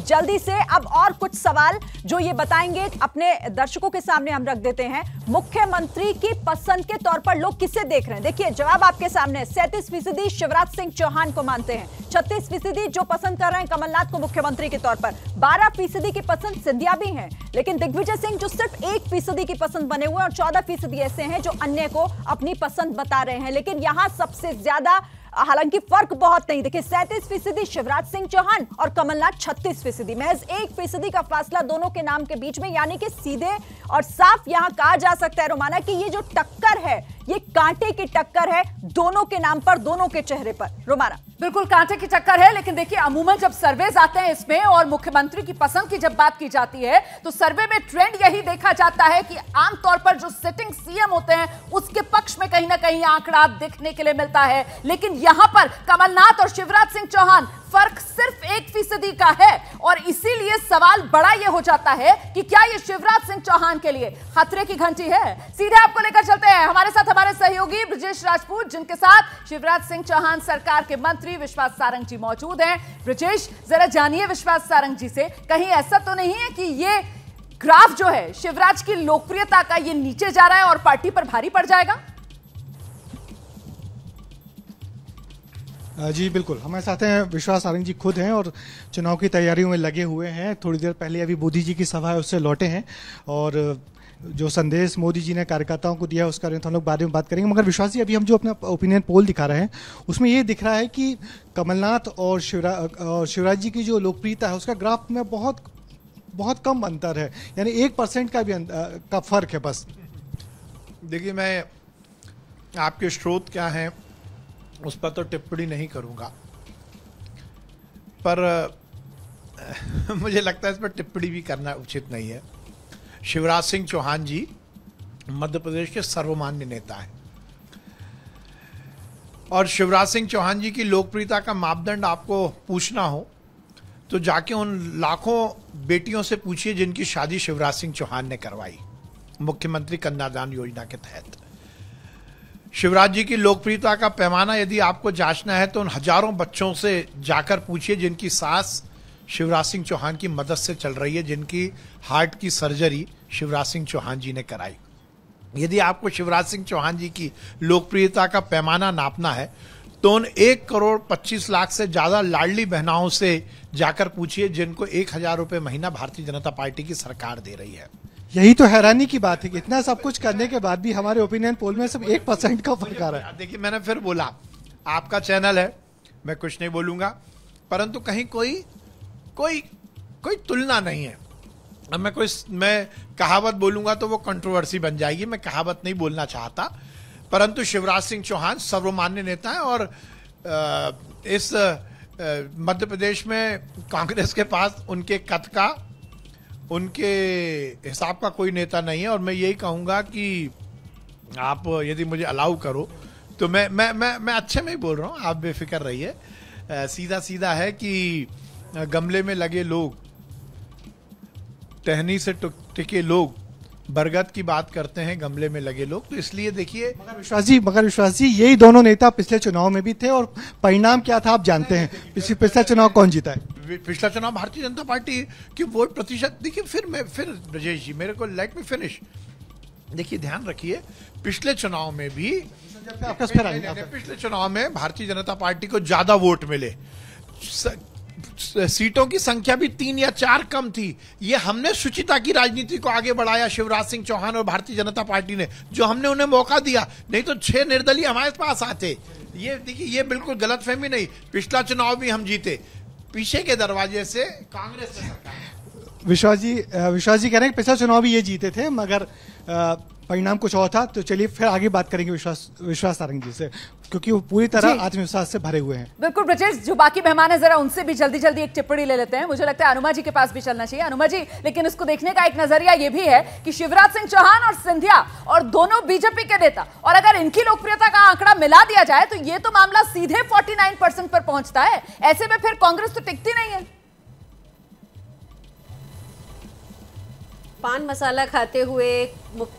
जल्दी से अब और कुछ सवाल जो ये बताएंगे अपने दर्शकों के सामने हम रख देते हैं। मुख्यमंत्री की पसंद के तौर पर लोग किसे देख रहे हैं? देखिए जवाब आपके सामने है। 37% शिवराज सिंह चौहान को मानते हैं, 36% जो पसंद कर रहे हैं कमलनाथ को मुख्यमंत्री के तौर पर, 12% की पसंद सिंधिया भी है, लेकिन दिग्विजय सिंह जो सिर्फ 1% की पसंद बने हुए और 14% ऐसे हैं जो अन्य को अपनी पसंद बता रहे हैं। लेकिन यहां सबसे ज्यादा, हालांकि फर्क बहुत नहीं, देखिए 37% शिवराज सिंह चौहान और कमलनाथ 36%, महज 1% का फासला दोनों के नाम के बीच में। यानी कि सीधे और साफ यहां कहा जा सकता है रोमाना कि ये जो टक्कर है ये कांटे की टक्कर है, दोनों के नाम पर, दोनों के चेहरे पर। रोमाना बिल्कुल कांटे की टक्कर है, लेकिन देखिए अमूमन जब सर्वेज आते हैं इसमें और मुख्यमंत्री की पसंद की जब बात की जाती है तो सर्वे में ट्रेंड यही देखा जाता है कि आमतौर पर जो सिटिंग सीएम होते हैं उसके पक्ष में कहीं ना कहीं आंकड़ा देखने के लिए मिलता है। लेकिन यहां पर कमलनाथ और शिवराज सिंह चौहान फर्क सिर्फ 1% का है और इसीलिए सवाल बड़ा यह हो जाता है कि क्या यह शिवराज सिंह चौहान के लिए खतरे की घंटी है। सीधे आपको लेकर चलते हैं हमारे साथ हमारे सहयोगी ब्रजेश राजपूत, जिनके साथ शिवराज सिंह चौहान सरकार के मंत्री विश्वास सारंग जी मौजूद हैं। ब्रजेश, जरा जानिए विश्वास सारंग जी से, कहीं ऐसा तो नहीं है कि ये ग्राफ जो है शिवराज की लोकप्रियता का ये नीचे जा रहा है और पार्टी पर भारी पड़ जाएगा? जी बिल्कुल, हमारे साथ हैं विश्वास सारंग जी, खुद हैं और चुनाव की तैयारियों में लगे हुए हैं। थोड़ी देर पहले अभी मोदी जी की सभा है उससे लौटे हैं और जो संदेश मोदी जी ने कार्यकर्ताओं को दिया उसका हम लोग बाद में बात करेंगे। मगर विश्वास जी, अभी हम जो अपना ओपिनियन पोल दिखा रहे हैं उसमें ये दिख रहा है कि कमलनाथ और शिवराज जी की जो लोकप्रियता है उसका ग्राफ में बहुत कम अंतर है, यानी 1% का भी का फर्क है बस। देखिए, मैं आपके स्रोत क्या हैं उस पर तो टिप्पणी नहीं करूंगा, पर मुझे लगता है इस पर टिप्पणी भी करना उचित नहीं है। शिवराज सिंह चौहान जी मध्य प्रदेश के सर्वमान्य नेता हैं और शिवराज सिंह चौहान जी की लोकप्रियता का मापदंड आपको पूछना हो तो जाके उन लाखों बेटियों से पूछिए जिनकी शादी शिवराज सिंह चौहान ने करवाई मुख्यमंत्री कन्यादान योजना के तहत। शिवराज जी की लोकप्रियता का पैमाना यदि आपको जांचना है तो उन हजारों बच्चों से जाकर पूछिए जिनकी सास शिवराज सिंह चौहान की मदद से चल रही है, जिनकी हार्ट की सर्जरी शिवराज सिंह चौहान जी ने कराई। यदि आपको शिवराज सिंह चौहान जी की लोकप्रियता का पैमाना नापना है तो उन 1,25,00,000 से ज्यादा लाडली बहनाओं से जाकर पूछिए जिनको 1,000 रुपए महीना भारतीय जनता पार्टी की सरकार दे रही है। यही तो हैरानी की बात है कि इतना सब कुछ करने के बाद भी हमारे ओपिनियन पोल में सिर्फ 1% का फर्क आ रहा है। देखिए, मैंने फिर बोला, आपका चैनल है, मैं कुछ नहीं बोलूंगा, परंतु कहीं कोई तुलना नहीं है। अब मैं कहावत बोलूंगा तो वो कंट्रोवर्सी बन जाएगी, मैं कहावत नहीं बोलना चाहता, परंतु शिवराज सिंह चौहान सर्वमान्य नेता है और इस मध्य प्रदेश में कांग्रेस के पास उनके कद का, उनके हिसाब का कोई नेता नहीं है। और मैं यही कहूंगा कि आप यदि मुझे अलाउ करो तो मैं अच्छे में ही बोल रहा हूं, आप बेफिक्र रहिए। सीधा सीधा है कि गमले में लगे लोग, टहनी से टिके लोग बरगद की बात करते हैं, गमले में लगे लोग। तो इसलिए देखिए, मगर विश्वास जी यही दोनों नेता पिछले चुनाव में भी थे और परिणाम क्या था आप जानते हैं। पिछला चुनाव कौन जीता है? पिछला चुनाव भारतीय जनता पार्टी की वोट प्रतिशत देखिए। फिर ब्रजेश जी, मेरे को लेट मी फिनिश। देखिए, ध्यान रखिए, पिछले चुनाव में भी पिछले चुनाव में भारतीय जनता पार्टी को ज्यादा वोट मिले, सीटों की संख्या भी 3 या 4 कम थी। ये हमने शुचिता की राजनीति को आगे बढ़ाया, शिवराज सिंह चौहान और भारतीय जनता पार्टी ने, जो हमने उन्हें मौका दिया, नहीं तो 6 निर्दलीय हमारे पास आते। ये देखिए, ये बिल्कुल गलतफहमी नहीं। पिछला चुनाव भी हम जीते पीछे के दरवाजे से, कांग्रेस ने सरकार। विश्वास जी कह रहे हैं पिछला चुनाव भी ये जीते थे मगर परिणाम कुछ और था। तो चलिए फिर आगे बात करेंगे विश्वास सारंग जी से, क्योंकि वो पूरी तरह आत्मविश्वास से भरे हुए हैं। बिल्कुल ब्रजेश, जो बाकी मेहमान है जरा उनसे भी जल्दी जल्दी एक टिप्पणी ले लेते हैं। मुझे लगता है अनुमा जी के पास भी चलना चाहिए। अनुमा जी, लेकिन इसको देखने का एक नजरिया ये भी है कि शिवराज सिंह चौहान और सिंधिया और दोनों बीजेपी के नेता, और अगर इनकी लोकप्रियता का आंकड़ा मिला दिया जाए तो ये तो मामला सीधे 49% पर पहुंचता है। ऐसे में फिर कांग्रेस तो टिकती नहीं है। पान मसाला खाते हुए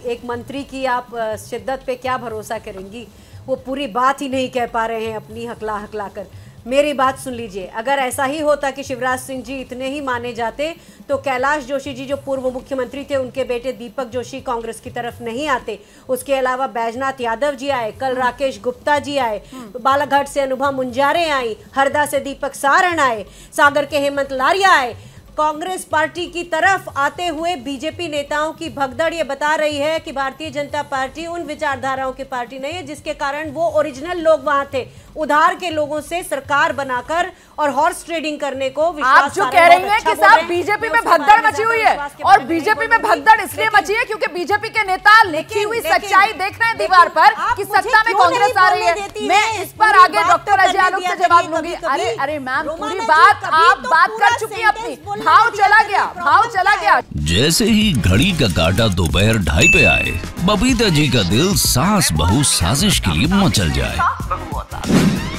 एक मंत्री की आप शिद्दत पे क्या भरोसा करेंगी? वो पूरी बात ही नहीं कह पा रहे हैं अपनी हकला कर। मेरी बात सुन लीजिए, अगर ऐसा ही होता कि शिवराज सिंह जी इतने ही माने जाते तो कैलाश जोशी जी जो पूर्व मुख्यमंत्री थे, उनके बेटे दीपक जोशी कांग्रेस की तरफ नहीं आते। उसके अलावा बैजनाथ यादव जी आए, कल राकेश गुप्ता जी आए, बालाघाट से अनुभव मुंजारे आई, हरदा से दीपक सारण आए, सागर के हेमंत लारिया आए। कांग्रेस पार्टी की तरफ आते हुए बीजेपी नेताओं की भगदड़ ये बता रही है कि भारतीय जनता पार्टी उन विचारधाराओं की पार्टी नहीं है जिसके कारण वो ओरिजिनल लोग वहां थे, उधार के लोगों से सरकार बनाकर और हॉर्स ट्रेडिंग करने को आप जो कह रही हैं कि साहब बीजेपी में भगदड़ मची हुई है, और बीजेपी में भगदड़ इसलिए मची है क्योंकि बीजेपी के नेता लिखी हुई सच्चाई देख रहे हैं दीवार पर कि सत्ता में कांग्रेस आ रही है। मैं इस पर आगे डॉक्टर अजय आलोक से जवाब लूंगी। अरे मैम, पूरी बात आप बात कर चुकी हैं अपनी, भाव चला गया। जैसे ही घड़ी का काटा दोपहर 2:30 पे आए, बबीता जी का दिल सास बहू साजिश के लिए मचल जाए।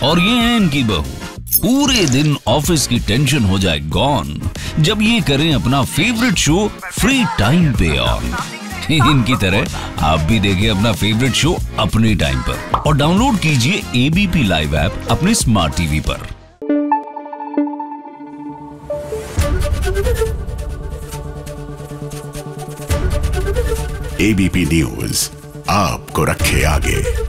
और ये है इनकी बहू, पूरे दिन ऑफिस की टेंशन हो जाए गॉन जब ये करें अपना फेवरेट शो फ्री टाइम पे ऑन। इनकी तरह आप भी देखिए अपना फेवरेट शो अपने टाइम पर और डाउनलोड कीजिए एबीपी लाइव ऐप अपने स्मार्ट टीवी पर। एबीपी न्यूज आपको रखे आगे।